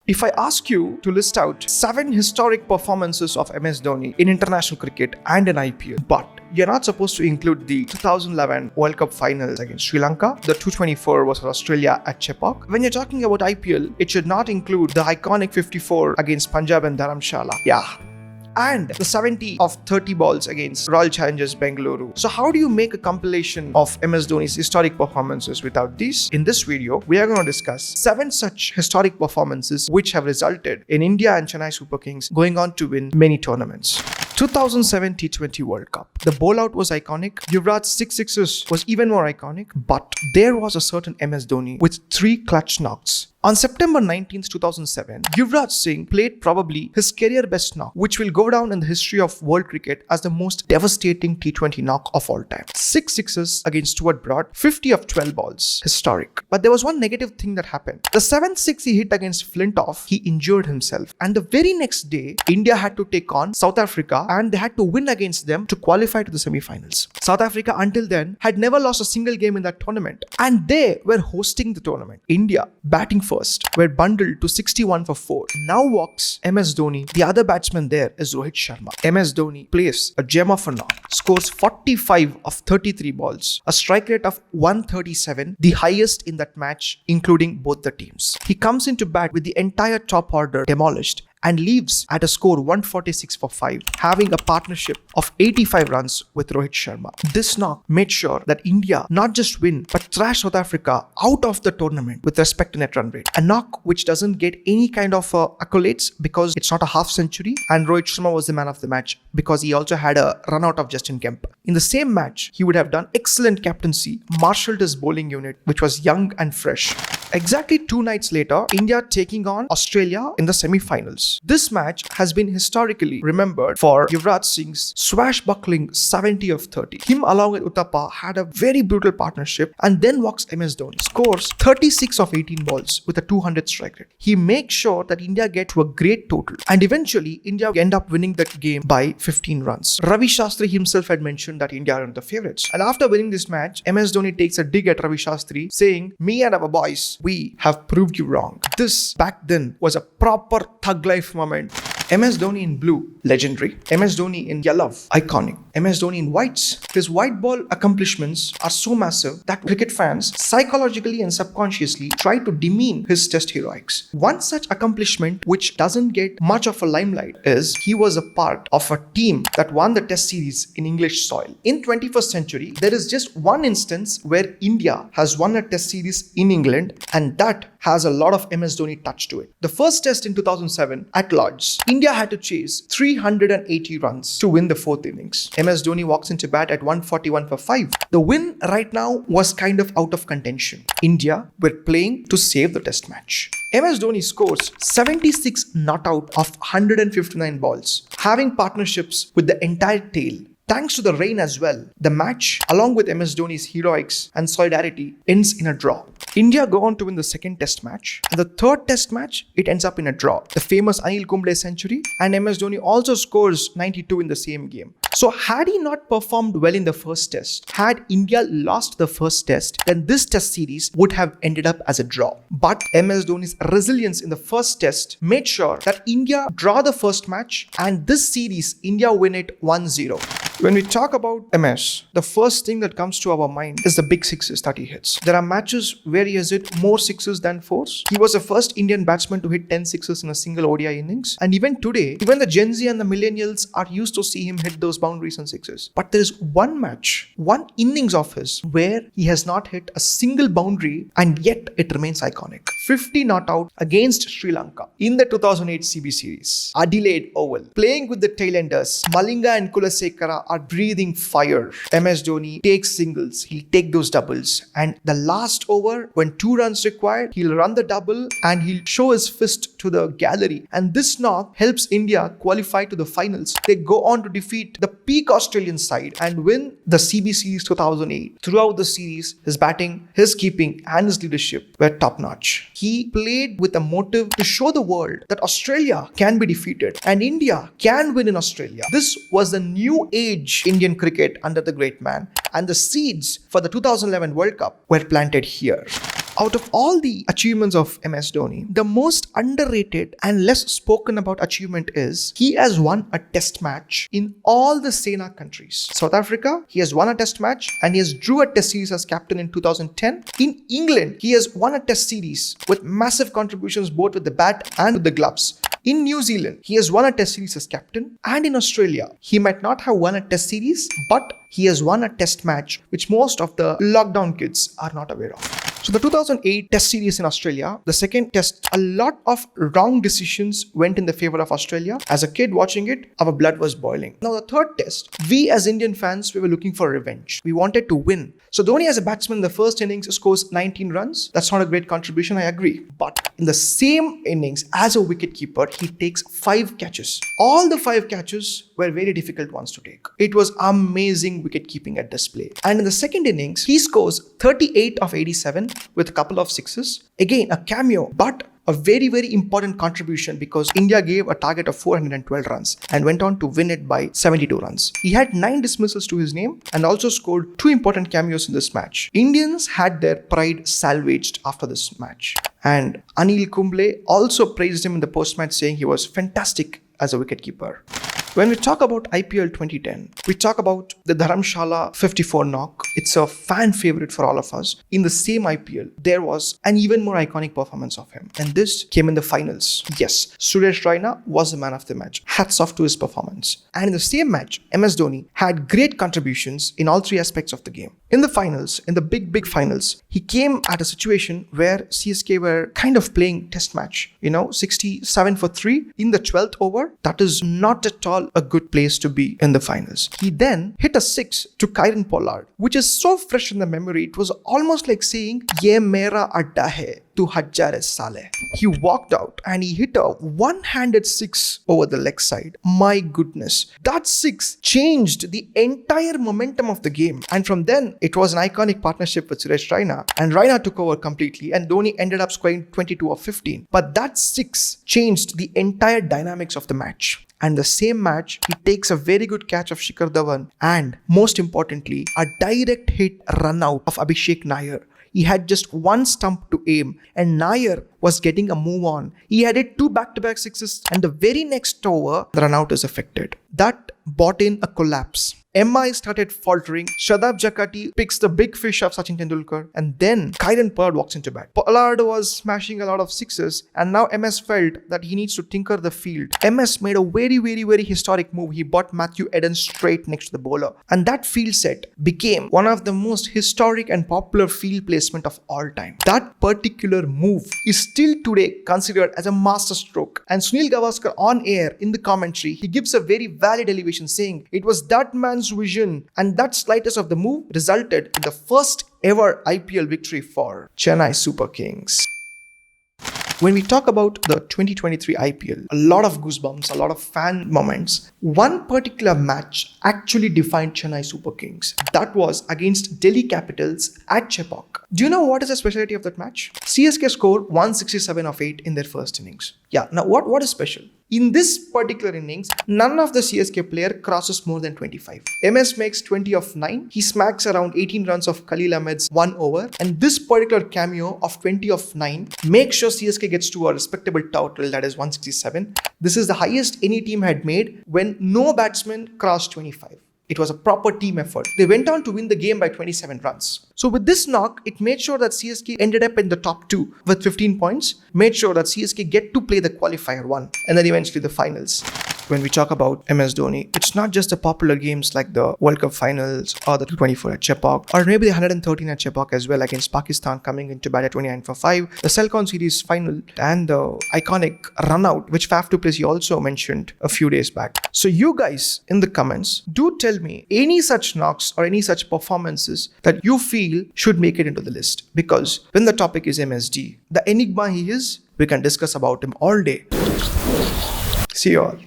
If I ask you to list out 7 historic performances of MS Dhoni in international cricket and in IPL, but you're not supposed to include the 2011 World Cup Finals against Sri Lanka, the 224 versus Australia at Chepauk. When you're talking about IPL, it should not include the iconic 54 against Punjab and Dharamshala. Yeah. And the 70 of 30 balls against Royal Challengers Bengaluru. So how do you make a compilation of MS Dhoni's historic performances without these? In this video, we are going to discuss 7 such historic performances which have resulted in India and Chennai Super Kings going on to win many tournaments. 2007 T20 World Cup. The bowlout was iconic. Yuvraj's 6 sixes was even more iconic. But there was a certain MS Dhoni with 3 clutch knocks. On September 19, 2007, Yuvraj Singh played probably his career best knock, which will go down in the history of world cricket as the most devastating T20 knock of all time. 6 sixes against Stuart Broad, 50 of 12 balls. Historic. But there was one negative thing that happened. The 7th 6 he hit against Flintoff, he injured himself. And the very next day, India had to take on South Africa and they had to win against them to qualify to the semi-finals. South Africa until then had never lost a single game in that tournament. And they were hosting the tournament. India, batting first, were bundled to 61 for 4. Now walks MS Dhoni. The other batsman there is Rohit Sharma. MS Dhoni plays a gem of a knock, scores 45 of 33 balls, a strike rate of 137, the highest in that match, including both the teams. He comes into bat with the entire top order demolished and leaves at a score 146 for 5, having a partnership of 85 runs with Rohit Sharma. This knock made sure that India not just win but thrash South Africa out of the tournament with respect to net run rate. A knock which doesn't get any kind of accolades because it's not a half century, and Rohit Sharma was the man of the match because he also had a run out of Justin Kemp. In the same match, he would have done excellent captaincy, marshaled his bowling unit which was young and fresh. Exactly 2 nights later, India taking on Australia in the semi-finals. This match has been historically remembered for Yuvraj Singh's swashbuckling 70 of 30. Him along with Uthappa had a very brutal partnership, and then walks MS Dhoni, scores 36 of 18 balls with a 200 strike rate. He makes sure that India get to a great total, and eventually India end up winning that game by 15 runs. Ravi Shastri himself had mentioned that India are the favourites, and after winning this match, MS Dhoni takes a dig at Ravi Shastri saying, "Me and our boys, we have proved you wrong." This back then was a proper thug life moment. MS Dhoni in blue, legendary. MS Dhoni in yellow, iconic. MS Dhoni in whites. His white ball accomplishments are so massive that cricket fans psychologically and subconsciously try to demean his test heroics. One such accomplishment which doesn't get much of a limelight is he was a part of a team that won the test series in English soil. In 21st century, there is just one instance where India has won a test series in England, and that has a lot of MS Dhoni touch to it. The first test in 2007 at Lord's, India had to chase 380 runs to win the 4th innings. MS Dhoni walks into bat at 141 for 5. The win right now was kind of out of contention. India were playing to save the test match. MS Dhoni scores 76 not out of 159 balls, having partnerships with the entire tail. Thanks to the rain as well, the match, along with MS Dhoni's heroics and solidarity, ends in a draw. India go on to win the 2nd test match, and the 3rd test match, it ends up in a draw. The famous Anil Kumble century, and MS Dhoni also scores 92 in the same game. So had he not performed well in the first test, had India lost the first test, then this test series would have ended up as a draw. But MS Dhoni's resilience in the first test made sure that India draw the first match, and this series, India win it 1-0. When we talk about MS, the first thing that comes to our mind is the big sixes that he hits. There are matches where he has hit more sixes than fours. He was the first Indian batsman to hit 10 sixes in a single ODI innings. And even today, even the Gen Z and the millennials are used to see him hit those boundaries and sixes. But there is one match, one innings of his, where he has not hit a single boundary, and yet it remains iconic. 50 not out against Sri Lanka in the 2008 CB Series. Adelaide Oval. Playing with the tailenders, Malinga and Kulasekara are breathing fire. MS Dhoni takes singles, he'll take those doubles, and the last over, when 2 runs required, he'll run the double and he'll show his fist to the gallery, and this knock helps India qualify to the finals. They go on to defeat the peak Australian side and win the CB Series 2008. Throughout the series, his batting, his keeping and his leadership were top notch. He played with a motive to show the world that Australia can be defeated and India can win in Australia. This was the new age Indian cricket under the great man, and the seeds for the 2011 World Cup were planted here. Out of all the achievements of MS Dhoni, the most underrated and less spoken about achievement is he has won a test match in all the SENA countries. South Africa, he has won a test match and he has drew a test series as captain in 2010. In England, he has won a test series with massive contributions both with the bat and with the gloves. In New Zealand, he has won a test series as captain. And in Australia, he might not have won a test series, but he has won a test match, which most of the lockdown kids are not aware of. So the 2008 test series in Australia, the second test, a lot of wrong decisions went in the favor of Australia. As a kid watching it, our blood was boiling. Now the third test, we as Indian fans, we were looking for revenge. We wanted to win. So Dhoni as a batsman in the first innings scores 19 runs. That's not a great contribution, I agree. But in the same innings, as a wicketkeeper, he takes 5 catches. All the 5 catches were very difficult ones to take. It was amazing wicket-keeping at display. And in the second innings, he scores 38 of 87 with a couple of sixes. Again, a cameo, but a very, very important contribution because India gave a target of 412 runs and went on to win it by 72 runs. He had 9 dismissals to his name and also scored 2 important cameos in this match. Indians had their pride salvaged after this match. And Anil Kumble also praised him in the post-match, saying he was fantastic as a wicketkeeper. When we talk about IPL 2010, we talk about the Dharamshala 54 knock. It's a fan favorite for all of us. In the same IPL, there was an even more iconic performance of him. And this came in the finals. Yes, Suresh Raina was the man of the match. Hats off to his performance. And in the same match, MS Dhoni had great contributions in all 3 aspects of the game. In the finals, in the big finals, he came at a situation where CSK were kind of playing test match. 67 for 3 in the 12th over. That is not at all a good place to be in the finals. He then hit a 6 to Kieron Pollard, which is so fresh in the memory. It was almost like saying, "Ye mera adda hai, tu hajjar sale." He walked out and he hit a one-handed 6 over the leg side. My goodness, that 6 changed the entire momentum of the game. And from then, it was an iconic partnership with Suresh Raina. And Raina took over completely and Dhoni ended up scoring 22 of 15. But that 6 changed the entire dynamics of the match. And the same match, he takes a very good catch of Shikhar Dhawan and, most importantly, a direct hit run out of Abhishek Nair. He had just one stump to aim and Nair was getting a move on. He had hit 2 back-to-back sixes and the very next over, the run out is affected. That brought in a collapse. MI started faltering. Shadab Jakati picks the big fish of Sachin Tendulkar and then Kieron Pollard walks into bat. Pollard was smashing a lot of sixes and now MS felt that he needs to tinker the field. MS made a very historic move. He brought Matthew Eden straight next to the bowler and that field set became one of the most historic and popular field placement of all time. That particular move is still today considered as a master stroke and Sunil Gavaskar on air in the commentary, he gives a very valid elevation saying it was that man's vision and that slightest of the move resulted in the first ever IPL victory for Chennai Super Kings. When we talk about the 2023 IPL, a lot of goosebumps, a lot of fan moments. One particular match actually defined Chennai Super Kings. That was against Delhi Capitals at Chepauk. Do you know what is the specialty of that match? CSK scored 167 of 8 in their first innings. Yeah, now what is special? In this particular innings, none of the CSK player crosses more than 25. MS makes 20 of 9. He smacks around 18 runs of Khalil Ahmed's 1 over. And this particular cameo of 20 of 9 makes sure CSK gets to a respectable total, that is 167. This is the highest any team had made when no batsman crossed 25. It was a proper team effort. They went on to win the game by 27 runs. So with this knock, it made sure that CSK ended up in the top 2 with 15 points, made sure that CSK get to play the qualifier 1 and then eventually the finals. When we talk about MS Dhoni, it's not just the popular games like the World Cup Finals or the 224 at Chepauk or maybe the 113 at Chepauk as well against Pakistan coming into bat at 29 for 5, the Selcon Series final and the iconic run out which Faf du Plessis also mentioned a few days back. So you guys in the comments, do tell me any such knocks or any such performances that you feel should make it into the list, because when the topic is MSD, the enigma he is, we can discuss about him all day. See you all.